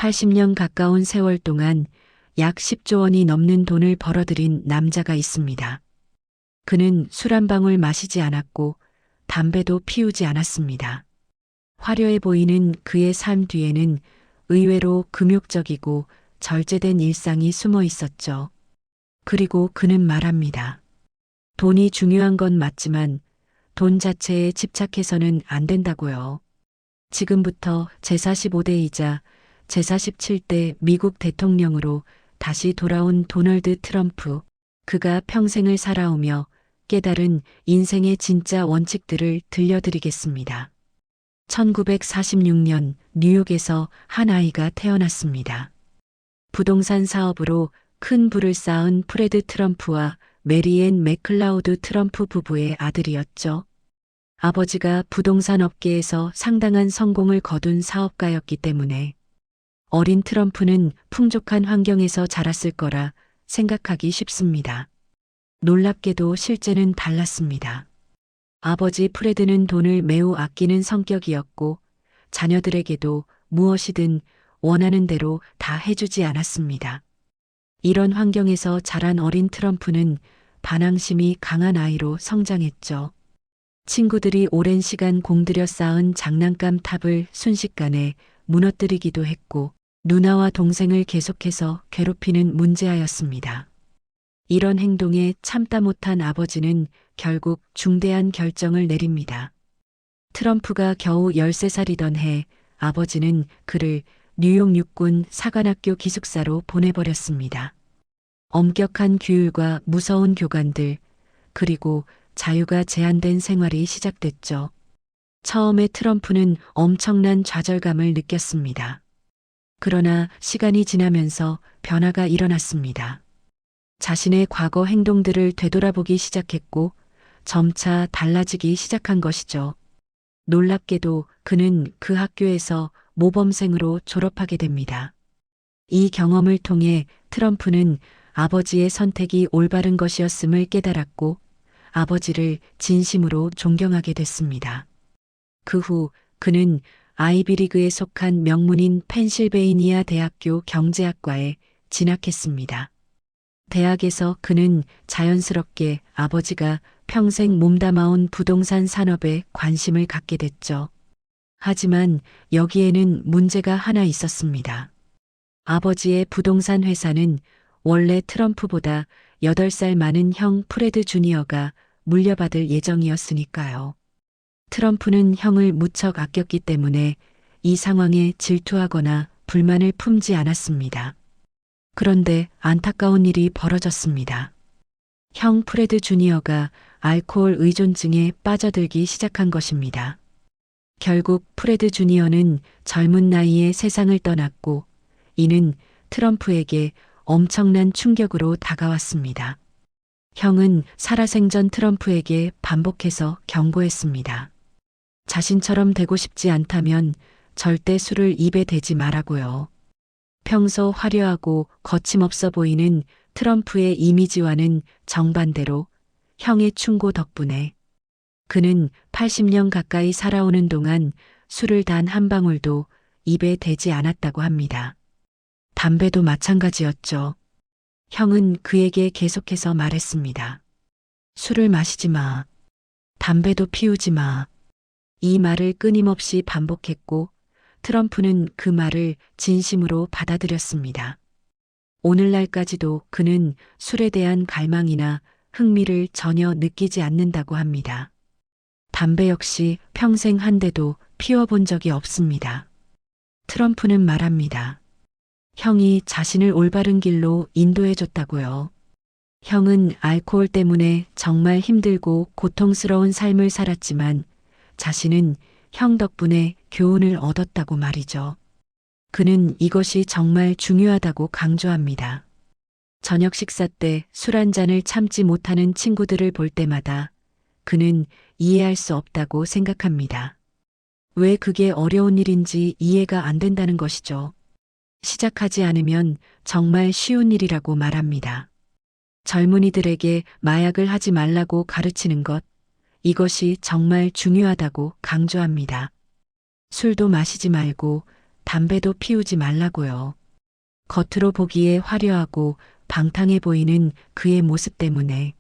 80년 가까운 세월 동안 약 10조 원이 넘는 돈을 벌어들인 남자가 있습니다. 그는 술 한 방울 마시지 않았고 담배도 피우지 않았습니다. 화려해 보이는 그의 삶 뒤에는 의외로 금욕적이고 절제된 일상이 숨어 있었죠. 그리고 그는 말합니다. 돈이 중요한 건 맞지만 돈 자체에 집착해서는 안 된다고요. 지금부터 제45대이자 제47대 미국 대통령으로 다시 돌아온 도널드 트럼프. 그가 평생을 살아오며 깨달은 인생의 진짜 원칙들을 들려드리겠습니다. 1946년 뉴욕에서 한 아이가 태어났습니다. 부동산 사업으로 큰 부를 쌓은 프레드 트럼프와 메리앤 맥클라우드 트럼프 부부의 아들이었죠. 아버지가 부동산 업계에서 상당한 성공을 거둔 사업가였기 때문에 어린 트럼프는 풍족한 환경에서 자랐을 거라 생각하기 쉽습니다. 놀랍게도 실제는 달랐습니다. 아버지 프레드는 돈을 매우 아끼는 성격이었고 자녀들에게도 무엇이든 원하는 대로 다 해주지 않았습니다. 이런 환경에서 자란 어린 트럼프는 반항심이 강한 아이로 성장했죠. 친구들이 오랜 시간 공들여 쌓은 장난감 탑을 순식간에 무너뜨리기도 했고 누나와 동생을 계속해서 괴롭히는 문제아였습니다. 이런 행동에 참다 못한 아버지는 결국 중대한 결정을 내립니다. 트럼프가 겨우 13살이던 해 아버지는 그를 뉴욕 육군 사관학교 기숙사로 보내버렸습니다. 엄격한 규율과 무서운 교관들, 그리고 자유가 제한된 생활이 시작됐죠. 처음에 트럼프는 엄청난 좌절감을 느꼈습니다. 그러나 시간이 지나면서 변화가 일어났습니다. 자신의 과거 행동들을 되돌아보기 시작했고 점차 달라지기 시작한 것이죠. 놀랍게도 그는 그 학교에서 모범생으로 졸업하게 됩니다. 이 경험을 통해 트럼프는 아버지의 선택이 올바른 것이었음을 깨달았고 아버지를 진심으로 존경하게 됐습니다. 그 후 그는 아이비리그에 속한 명문인 펜실베이니아 대학교 경제학과에 진학했습니다. 대학에서 그는 자연스럽게 아버지가 평생 몸담아온 부동산 산업에 관심을 갖게 됐죠. 하지만 여기에는 문제가 하나 있었습니다. 아버지의 부동산 회사는 원래 트럼프보다 8살 많은 형 프레드 주니어가 물려받을 예정이었으니까요. 트럼프는 형을 무척 아꼈기 때문에 이 상황에 질투하거나 불만을 품지 않았습니다. 그런데 안타까운 일이 벌어졌습니다. 형 프레드 주니어가 알코올 의존증에 빠져들기 시작한 것입니다. 결국 프레드 주니어는 젊은 나이에 세상을 떠났고 이는 트럼프에게 엄청난 충격으로 다가왔습니다. 형은 살아생전 트럼프에게 반복해서 경고했습니다. 자신처럼 되고 싶지 않다면 절대 술을 입에 대지 말라고요. 평소 화려하고 거침없어 보이는 트럼프의 이미지와는 정반대로 형의 충고 덕분에 그는 80년 가까이 살아오는 동안 술을 단 한 방울도 입에 대지 않았다고 합니다. 담배도 마찬가지였죠. 형은 그에게 계속해서 말했습니다. 술을 마시지 마. 담배도 피우지 마. 이 말을 끊임없이 반복했고 트럼프는 그 말을 진심으로 받아들였습니다. 오늘날까지도 그는 술에 대한 갈망이나 흥미를 전혀 느끼지 않는다고 합니다. 담배 역시 평생 한 대도 피워본 적이 없습니다. 트럼프는 말합니다. 형이 자신을 올바른 길로 인도해줬다고요. 형은 알코올 때문에 정말 힘들고 고통스러운 삶을 살았지만 자신은 형 덕분에 교훈을 얻었다고 말이죠. 그는 이것이 정말 중요하다고 강조합니다. 저녁 식사 때 술 한 잔을 참지 못하는 친구들을 볼 때마다 그는 이해할 수 없다고 생각합니다. 왜 그게 어려운 일인지 이해가 안 된다는 것이죠. 시작하지 않으면 정말 쉬운 일이라고 말합니다. 젊은이들에게 마약을 하지 말라고 가르치는 것, 이것이 정말 중요하다고 강조합니다. 술도 마시지 말고 담배도 피우지 말라고요. 겉으로 보기에 화려하고 방탕해 보이는 그의 모습 때문에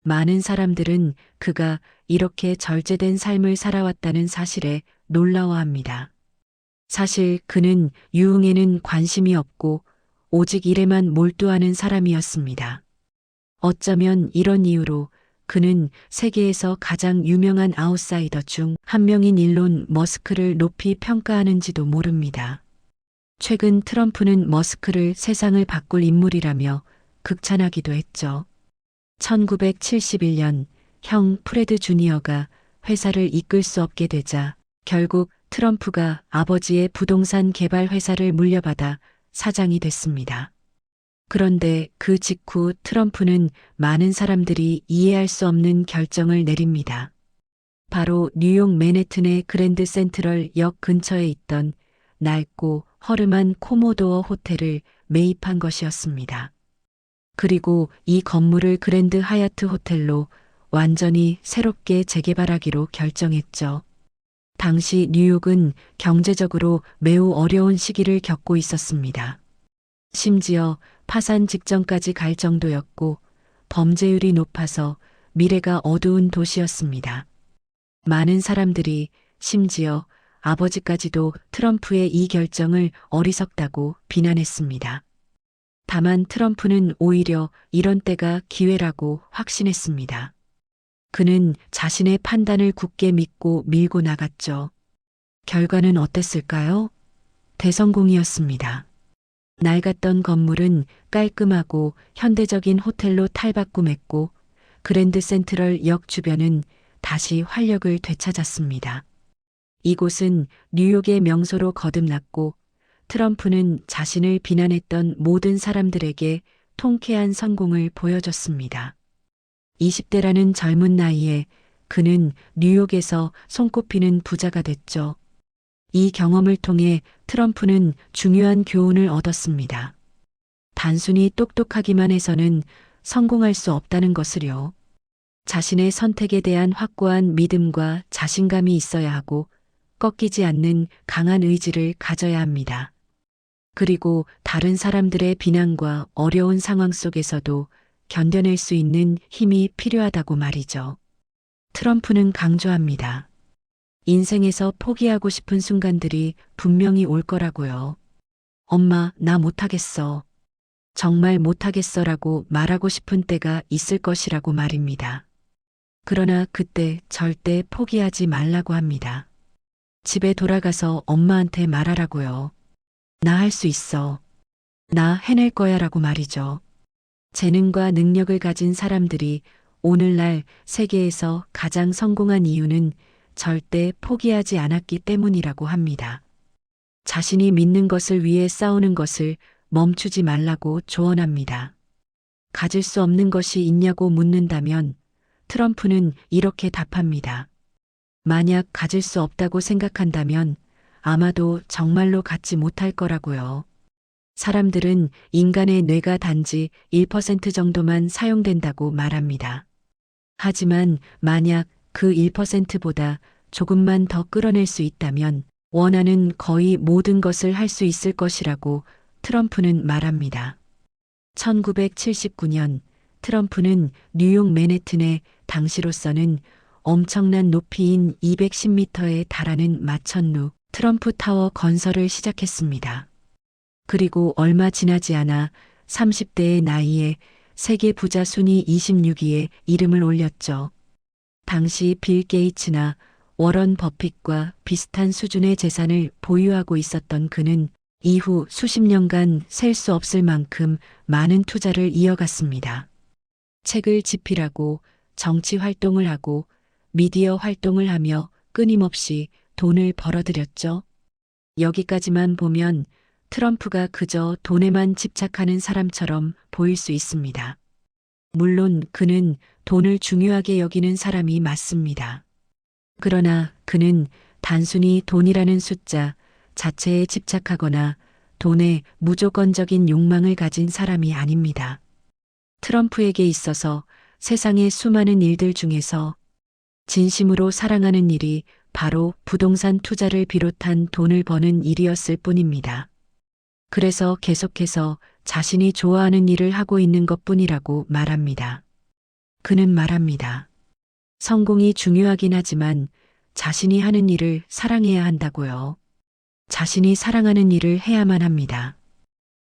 많은 사람들은 그가 이렇게 절제된 삶을 살아왔다는 사실에 놀라워합니다. 사실 그는 유흥에는 관심이 없고 오직 일에만 몰두하는 사람이었습니다. 어쩌면 이런 이유로 그는 세계에서 가장 유명한 아웃사이더 중 한 명인 일론 머스크를 높이 평가하는지도 모릅니다. 최근 트럼프는 머스크를 세상을 바꿀 인물이라며 극찬하기도 했죠. 1971년 형 프레드 주니어가 회사를 이끌 수 없게 되자 결국 트럼프가 아버지의 부동산 개발 회사를 물려받아 사장이 됐습니다. 그런데 그 직후 트럼프는 많은 사람들이 이해할 수 없는 결정을 내립니다. 바로 뉴욕 맨해튼의 그랜드 센트럴 역 근처에 있던 낡고 허름한 코모도어 호텔을 매입한 것이었습니다. 그리고 이 건물을 그랜드 하얏트 호텔로 완전히 새롭게 재개발하기로 결정했죠. 당시 뉴욕은 경제적으로 매우 어려운 시기를 겪고 있었습니다. 심지어 파산 직전까지 갈 정도였고 범죄율이 높아서 미래가 어두운 도시였습니다. 많은 사람들이 심지어 아버지까지도 트럼프의 이 결정을 어리석다고 비난했습니다. 다만 트럼프는 오히려 이런 때가 기회라고 확신했습니다. 그는 자신의 판단을 굳게 믿고 밀고 나갔죠. 결과는 어땠을까요? 대성공이었습니다. 낡았던 건물은 깔끔하고 현대적인 호텔로 탈바꿈했고 그랜드 센트럴 역 주변은 다시 활력을 되찾았습니다. 이곳은 뉴욕의 명소로 거듭났고 트럼프는 자신을 비난했던 모든 사람들에게 통쾌한 성공을 보여줬습니다. 20대라는 젊은 나이에 그는 뉴욕에서 손꼽히는 부자가 됐죠. 이 경험을 통해 트럼프는 중요한 교훈을 얻었습니다. 단순히 똑똑하기만 해서는 성공할 수 없다는 것을요. 자신의 선택에 대한 확고한 믿음과 자신감이 있어야 하고 꺾이지 않는 강한 의지를 가져야 합니다. 그리고 다른 사람들의 비난과 어려운 상황 속에서도 견뎌낼 수 있는 힘이 필요하다고 말이죠. 트럼프는 강조합니다. 인생에서 포기하고 싶은 순간들이 분명히 올 거라고요. 엄마, 나 못하겠어. 정말 못하겠어라고 말하고 싶은 때가 있을 것이라고 말입니다. 그러나 그때 절대 포기하지 말라고 합니다. 집에 돌아가서 엄마한테 말하라고요. 나 할 수 있어. 나 해낼 거야 라고 말이죠. 재능과 능력을 가진 사람들이 오늘날 세계에서 가장 성공한 이유는 절대 포기하지 않았기 때문이라고 합니다. 자신이 믿는 것을 위해 싸우는 것을 멈추지 말라고 조언합니다. 가질 수 없는 것이 있냐고 묻는다면 트럼프는 이렇게 답합니다. 만약 가질 수 없다고 생각한다면 아마도 정말로 갖지 못할 거라고요. 사람들은 인간의 뇌가 단지 1% 정도만 사용된다고 말합니다. 하지만 만약 그 1%보다 조금만 더 끌어낼 수 있다면 원하는 거의 모든 것을 할 수 있을 것이라고 트럼프는 말합니다. 1979년 트럼프는 뉴욕 맨해튼에 당시로서는 엄청난 높이인 210m에 달하는 마천루 트럼프 타워 건설을 시작했습니다. 그리고 얼마 지나지 않아 30대의 나이에 세계 부자 순위 26위에 이름을 올렸죠. 당시 빌 게이츠나 워런 버핏과 비슷한 수준의 재산을 보유하고 있었던 그는 이후 수십 년간 셀 수 없을 만큼 많은 투자를 이어갔습니다. 책을 집필하고 정치 활동을 하고 미디어 활동을 하며 끊임없이 돈을 벌어들였죠. 여기까지만 보면 트럼프가 그저 돈에만 집착하는 사람처럼 보일 수 있습니다. 물론 그는 돈을 중요하게 여기는 사람이 맞습니다. 그러나 그는 단순히 돈이라는 숫자 자체에 집착하거나 돈에 무조건적인 욕망을 가진 사람이 아닙니다. 트럼프에게 있어서 세상의 수많은 일들 중에서 진심으로 사랑하는 일이 바로 부동산 투자를 비롯한 돈을 버는 일이었을 뿐입니다. 그래서 계속해서 자신이 좋아하는 일을 하고 있는 것뿐이라고 말합니다. 그는 말합니다. 성공이 중요하긴 하지만 자신이 하는 일을 사랑해야 한다고요. 자신이 사랑하는 일을 해야만 합니다.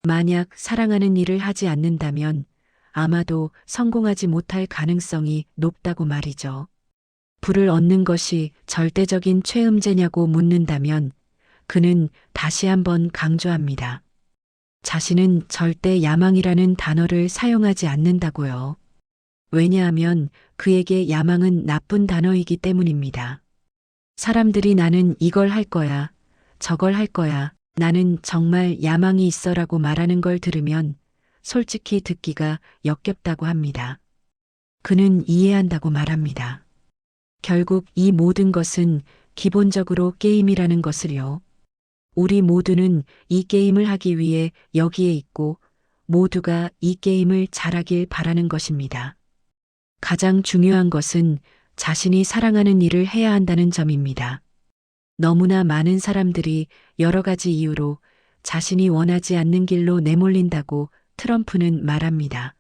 만약 사랑하는 일을 하지 않는다면 아마도 성공하지 못할 가능성이 높다고 말이죠. 부를 얻는 것이 절대적인 최음제냐고 묻는다면 그는 다시 한번 강조합니다. 자신은 절대 야망이라는 단어를 사용하지 않는다고요. 왜냐하면 그에게 야망은 나쁜 단어이기 때문입니다. 사람들이 나는 이걸 할 거야, 저걸 할 거야, 나는 정말 야망이 있어라고 말하는 걸 들으면 솔직히 듣기가 역겹다고 합니다. 그는 이해한다고 말합니다. 결국 이 모든 것은 기본적으로 게임이라는 것을요. 우리 모두는 이 게임을 하기 위해 여기에 있고 모두가 이 게임을 잘하길 바라는 것입니다. 가장 중요한 것은 자신이 사랑하는 일을 해야 한다는 점입니다. 너무나 많은 사람들이 여러 가지 이유로 자신이 원하지 않는 길로 내몰린다고 트럼프는 말합니다.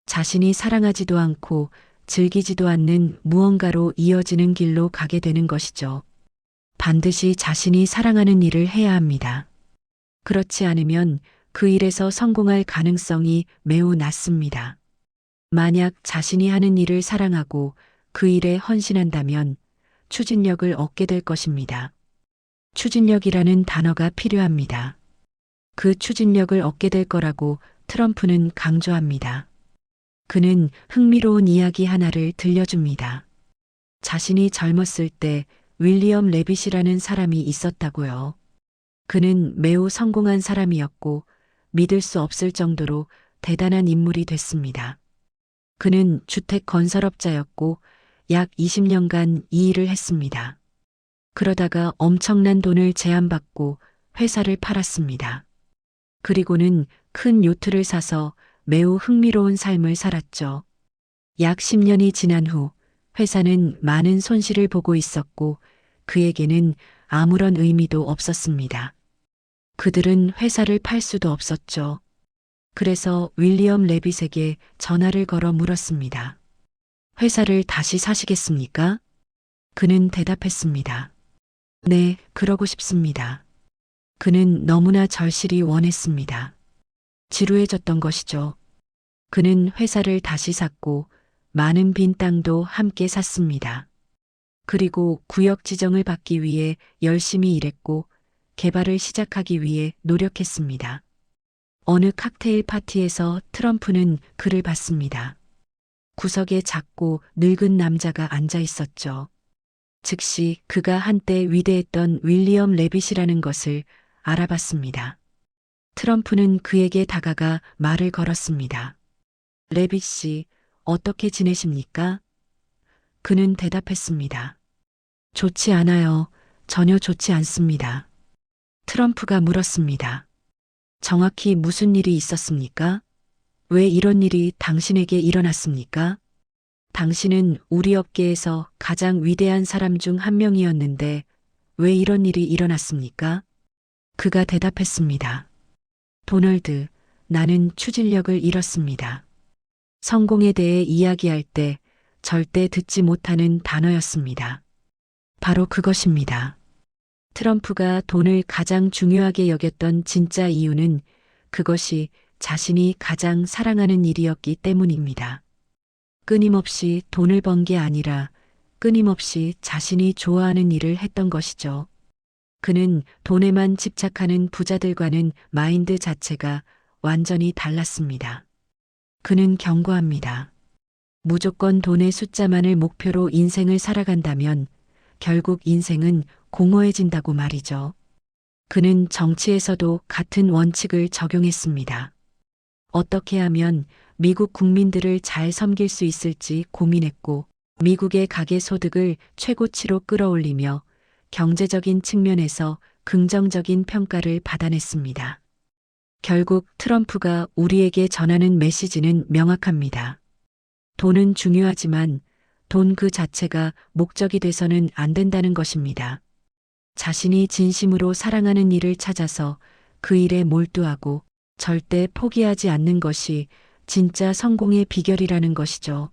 자신이 사랑하지도 않고 즐기지도 않는 무언가로 이어지는 길로 가게 되는 것이죠. 반드시 자신이 사랑하는 일을 해야 합니다. 그렇지 않으면 그 일에서 성공할 가능성이 매우 낮습니다. 만약 자신이 하는 일을 사랑하고 그 일에 헌신한다면 추진력을 얻게 될 것입니다. 추진력이라는 단어가 필요합니다. 그 추진력을 얻게 될 거라고 트럼프는 강조합니다. 그는 흥미로운 이야기 하나를 들려줍니다. 자신이 젊었을 때 윌리엄 레빗이라는 사람이 있었다고요. 그는 매우 성공한 사람이었고 믿을 수 없을 정도로 대단한 인물이 됐습니다. 그는 주택 건설업자였고 약 20년간 이 일을 했습니다. 그러다가 엄청난 돈을 제안받고 회사를 팔았습니다. 그리고는 큰 요트를 사서 매우 흥미로운 삶을 살았죠. 약 10년이 지난 후 회사는 많은 손실을 보고 있었고 그에게는 아무런 의미도 없었습니다. 그들은 회사를 팔 수도 없었죠. 그래서 윌리엄 레빗에게 전화를 걸어 물었습니다. 회사를 다시 사시겠습니까? 그는 대답했습니다. 네, 그러고 싶습니다. 그는 너무나 절실히 원했습니다. 지루해졌던 것이죠. 그는 회사를 다시 샀고 많은 빈 땅도 함께 샀습니다. 그리고 구역 지정을 받기 위해 열심히 일했고 개발을 시작하기 위해 노력했습니다. 어느 칵테일 파티에서 트럼프는 그를 봤습니다. 구석에 작고 늙은 남자가 앉아 있었죠. 즉시 그가 한때 위대했던 윌리엄 레빗이라는 것을 알아봤습니다. 트럼프는 그에게 다가가 말을 걸었습니다. 레빗 씨, 어떻게 지내십니까? 그는 대답했습니다. 좋지 않아요. 전혀 좋지 않습니다. 트럼프가 물었습니다. 정확히 무슨 일이 있었습니까? 왜 이런 일이 당신에게 일어났습니까? 당신은 우리 업계에서 가장 위대한 사람 중 한 명이었는데 왜 이런 일이 일어났습니까? 그가 대답했습니다. 도널드, 나는 추진력을 잃었습니다. 성공에 대해 이야기할 때 절대 듣지 못하는 단어였습니다. 바로 그것입니다. 트럼프가 돈을 가장 중요하게 여겼던 진짜 이유는 그것이 자신이 가장 사랑하는 일이었기 때문입니다. 끊임없이 돈을 번 게 아니라 끊임없이 자신이 좋아하는 일을 했던 것이죠. 그는 돈에만 집착하는 부자들과는 마인드 자체가 완전히 달랐습니다. 그는 경고합니다. 무조건 돈의 숫자만을 목표로 인생을 살아간다면 결국 인생은 공허해진다고 말이죠. 그는 정치에서도 같은 원칙을 적용했습니다. 어떻게 하면 미국 국민들을 잘 섬길 수 있을지 고민했고 미국의 가계 소득을 최고치로 끌어올리며 경제적인 측면에서 긍정적인 평가를 받아냈습니다. 결국 트럼프가 우리에게 전하는 메시지는 명확합니다. 돈은 중요하지만 돈 그 자체가 목적이 돼서는 안 된다는 것입니다. 자신이 진심으로 사랑하는 일을 찾아서 그 일에 몰두하고 절대 포기하지 않는 것이 진짜 성공의 비결이라는 것이죠.